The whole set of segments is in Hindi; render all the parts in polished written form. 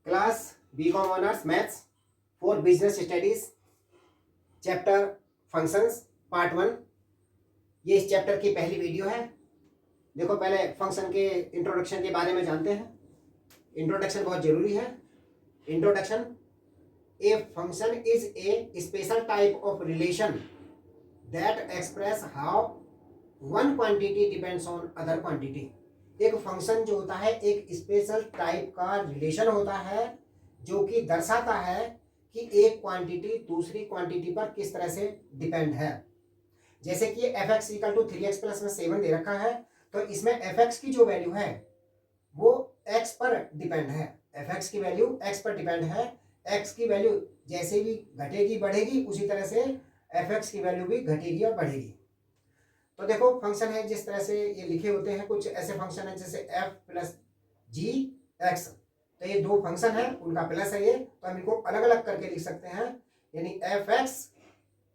Class BCom honours maths for business studies chapter functions part 1। ये इस चैप्टर की पहली वीडियो है। देखो, पहले फंक्शन के इंट्रोडक्शन के बारे में जानते हैं। इंट्रोडक्शन बहुत जरूरी है। Introduction: a function is a special type of relation that express how one quantity depends on other quantity. एक फंक्शन जो होता है एक स्पेशल टाइप का रिलेशन होता है जो कि दर्शाता है कि एक क्वांटिटी दूसरी क्वांटिटी पर किस तरह से डिपेंड है। जैसे कि f x equal to 3x plus में 7 दे रखा है, तो इसमें एफ एक्स की जो वैल्यू है वो x पर डिपेंड है। एफ एक्स की वैल्यू x पर डिपेंड है। x की वैल्यू जैसे भी घटेगी बढ़ेगी, उसी तरह से एफ एक्स की वैल्यू भी घटेगी और बढ़ेगी। तो देखो, फंक्शन है जिस तरह से ये लिखे होते हैं, कुछ ऐसे फंक्शन है जैसे f प्लस जी एक्स। तो ये दो फंक्शन है, उनका प्लस है ये, तो हम इनको अलग अलग करके लिख सकते हैं। यानी एफ एक्स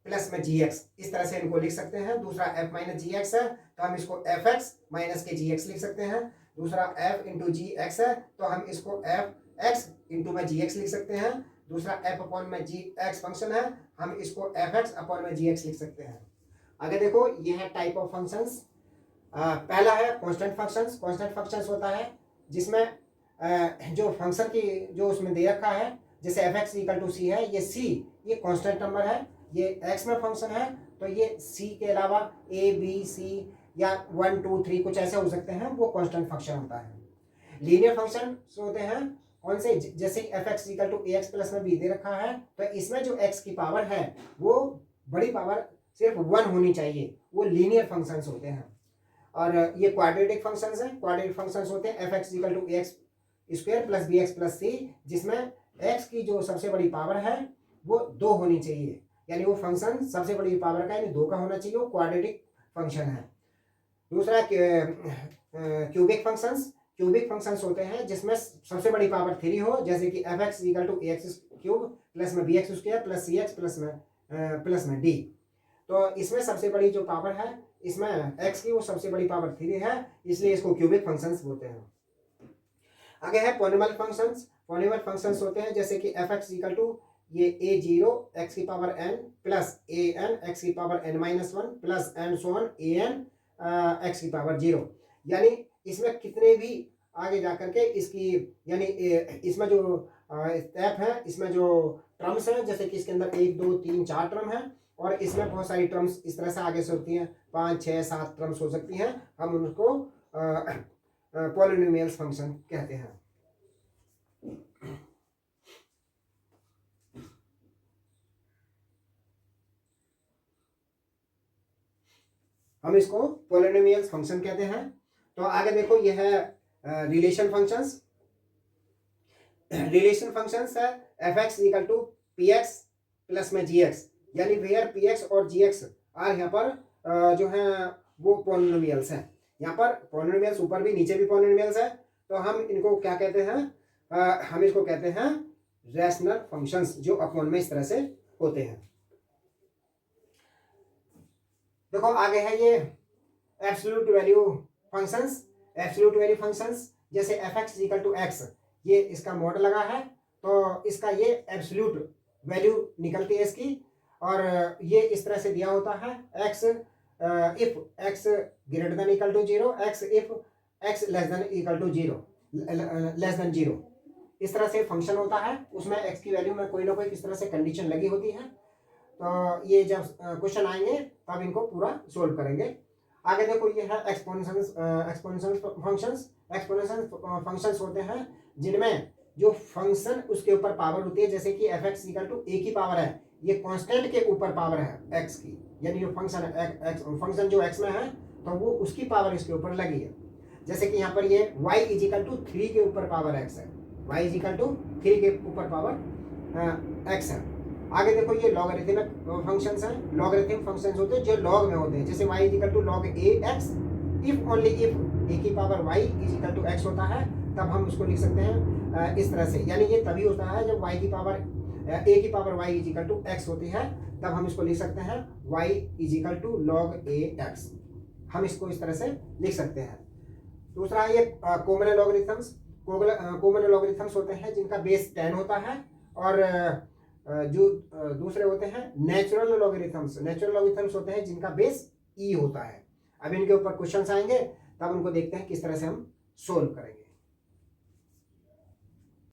प्लस में जी एक्स, इस तरह से इनको लिख सकते हैं। दूसरा एफ माइनस जी एक्स है, तो हम इसको एफ एक्स माइनस के जी एक्स लिख सकते हैं। दूसरा एफ इंटू जी एक्स है, तो हम इसको एफ एक्स इंटू में जी एक्स लिख सकते हैं। दूसरा एफ अपॉन में जी एक्स फंक्शन है, हम इसको एफ एक्स अपॉन में जी एक्स लिख सकते हैं। आगे देखो, ये है टाइप ऑफ फंक्शंस। पहला है कांस्टेंट फंक्शंस। कांस्टेंट फंक्शंस होता है जिसमें जो फंक्शन की जो उसमें दे रखा है, जैसे एफ एक्स इक्वल टू सी है, ये सी ये कांस्टेंट नंबर है, ये एक्स में फंक्शन है, तो ये सी के अलावा ए बी सी या 1 2 3 कुछ ऐसे हो सकते हैं, वो कांस्टेंट फंक्शन होता है। लीनियर फंक्शन होते हैं कौन से, जैसे f x equal to a x plus में बी दे रखा है, तो इसमें जो एक्स की पावर है वो बड़ी पावर सिर्फ 1 होनी चाहिए, वो लीनियर फंक्शंस होते हैं। और ये क्वाड्रेटिक फंक्शंस हैं। क्वाड्रेटिक फंक्शंस होते हैं f x equal to a x square plus b x plus c, जिसमें एक्स की जो सबसे बड़ी पावर है वो 2 होनी चाहिए, यानी वो फंक्शन सबसे बड़ी पावर का यानी 2 का होना चाहिए, वो क्वाड्रेटिक फंक्शन है। दूसरा क्यूबिक फंक्शंस। क्यूबिक फंक्शंस होते हैं जिसमें सबसे बड़ी पावर 3 हो, जैसे कि f x equal to a x cube plus में b x square plus c x plus में डी। तो इसमें सबसे बड़ी जो पावर है, इसमें x की वो सबसे बड़ी पावर 3 है, इसलिए इसको क्यूबिक फंक्शंस बोलते हैं। आगे है पॉलिनॉमियल फंक्शंस। पॉलिनॉमियल फंक्शंस होते हैं जैसे कि एफ एक्स इक्वल टू ये a0 x की power n plus an x की power n-1 plus and so on an x की पावर 0। यानी इसमें कितने भी आगे जाकर के इसकी यानी इसमें जो स्टेप है, इसमें जो टर्म्स हैं, जैसे कि इसके अंदर 1 2 3 4 टर्म है, और इसमें बहुत सारी टर्म्स इस तरह से आगे से होती हैं, 5 6 7 टर्म्स हो सकती हैं। हम उनको पॉलिनोमियल्स फंक्शन कहते हैं। हम इसको पॉलिनोमियल्स फंक्शन कहते हैं। तो आगे देखो, यह है रिलेशन फंक्शंस। रिलेशन फंक्शंस है f x equal to p x plus में जी एक्स, यानी वेयर पी एक्स और जी एक्स आर यहाँ पर जो है वो पॉलिनोमियल्स हैं। यहाँ पर पॉलिनोमियल्स ऊपर भी नीचे भी पॉलिनोमियल्स है, तो हम इनको क्या कहते हैं, हम इसको कहते हैं रैशनल फंक्शंस, जो अपॉन में इस तरह से होते हैं। देखो, आगे है ये absolute value functions. Absolute value functions जैसे f x equal to x, ये इसका मॉड लगा है, तो इसका ये एब्सोल्यूट वैल्यू निकलती है इसकी, और ये इस तरह से दिया होता है x if x greater than equal to 0, x if x less than equal to 0, less than 0, इस तरह से फंक्शन होता है। उसमें एक्स की वैल्यू में कोई ना कोई इस तरह से कंडीशन लगी होती है। तो ये जब क्वेश्चन आएंगे तब इनको पूरा सोल्व करेंगे। आगे देखो, ये है एक्सपोनेंशियल फंक्शंस। एक्सपोनेंशियल फंक्शंस होते हैं जिनमें जो फंक्शन उसके ऊपर पावर होती है, जैसे कि एफ एक्स इक्वल टू ए की पावर है, ये कांस्टेंट के ऊपर पावर है एक्स की, यानी जो फंक्शन है फंक्शन जो एक्स में है तो वो उसकी पावर इसके ऊपर लगी है। जैसे कि यहाँ पर ये y इक्वल टू 3 के ऊपर पावर x है, y इक्वल टू 3 के ऊपर पावर x है। आगे देखो, ये लॉगरिथमिक फंक्शंस हैं। लॉगरिथमिक फंक्शंस होते हैं जो लॉग में होते हैं, जैसे y equal to log a x, if only if a की power y equal to x होता है, तब हम उसको लिख सकते हैं इस तरह से। यानी ये तभी होता है जब y की पावर a की power y equal to x होती है, तब हम इसको लिख सकते हैं y equal to log a x। हम इसको इस तरह से लिख सकते हैं। दूसरा ये कॉमन लॉगरिथम्स। कॉमन लॉगरिथम्स होते हैं जिनका बेस 10 होता है, और जो दूसरे होते हैं नेचुरल लॉगरिथम्स होते हैं जिनका बेस ई होता है। अब इनके ऊपर क्वेश्चंस आएंगे, तब उनको देखते हैं किस तरह से हम सोल्व करेंगे।